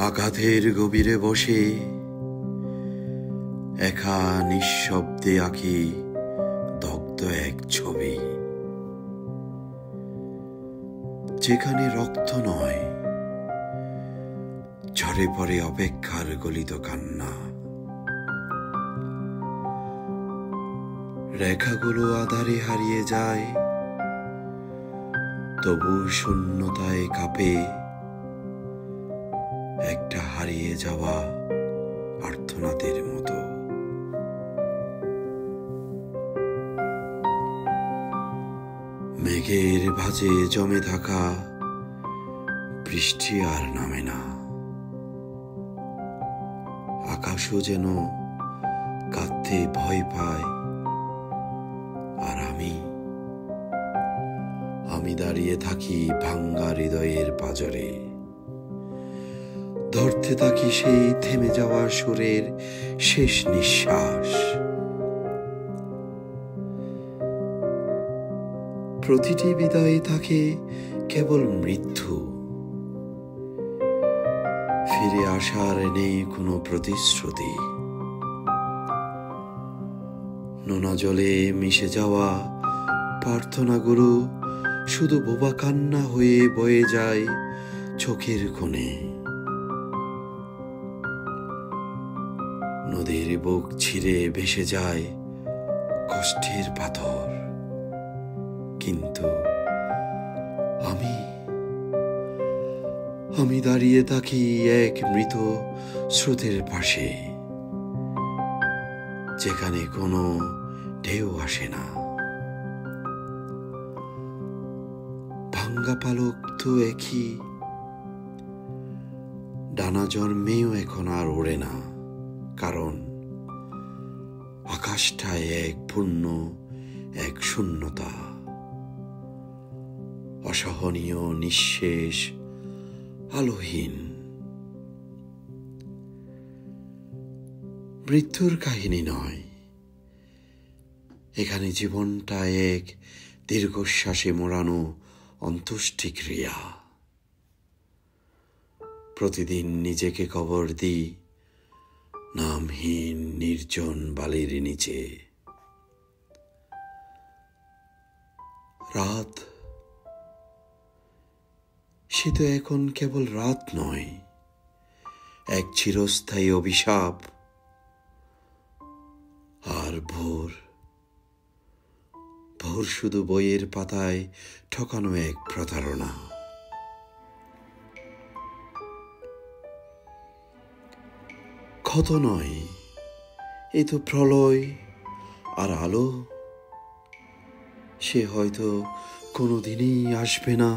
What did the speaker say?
আঘাতের গভীরে বসে একা নিঃশব্দে আঁকি দগ্ধ এক ছবি, যেখানে রক্ত নয়, ঝরে পড়ে অপেক্ষার গলিত কান্না। রেখাগুলো আধারে হারিয়ে যায়, তবু শূন্যতায় কাঁপে একটা হারিয়ে যাওয়া আর্তনাদের মতো। মেঘের ভাঁজে জমে থাকা বৃষ্টি আর নামে না, আকাশও যেন কাঁদতে ভয় পায়। আর আমি দাঁড়িয়ে থাকি ভাঙ্গা হৃদয়ের পাঁজরে, ধরতে থাকি সেই থেমে যাওয়া সুরের শেষ নিঃশ্বাস। প্রতিটি বিদায়ে থাকে কেবল মৃত্যু, ফিরে আসার নেই কোনো প্রতিশ্রুতি। নোনা জলে মিশে যাওয়া প্রার্থনাগুলো শুধু বোবা কান্না হয়ে বয়ে যায় চোখের কোণে। নদীর বুক ছিঁড়ে ভেসে যায় কষ্টের পাথর, কিন্তু আমি দাঁড়িয়ে থাকি এক মৃত স্রোতের পাশে, যেখানে কোনো ঢেউ আসে না। ভাঙ্গা পালক তো একই, ডানা জন্মেও এখন আর ওড়ে না, কারণ আকাশটায় এক শূন্যতা, অসহনীয়, নিঃশেষ, আলোহীন। মৃত্যুর কাহিনী নয়, এখানে জীবনটা এক দীর্ঘশ্বাসে মোড়ানো অন্ত্যেষ্টিক্রিয়া। প্রতিদিন নিজেকে কবর দিই নামহীন নির্জন বালির নিচে। রাত, সে তো এখন কেবল রাত নয়, এক চিরস্থায়ী অভিশাপ। আর ভোর শুধু বইয়ের পাতায় ঠকানো এক প্রতারণা। ক্ষত নয়, এ তো প্রলয়। আর আলো, সে হয়তো কোনোদিনই আসবে না।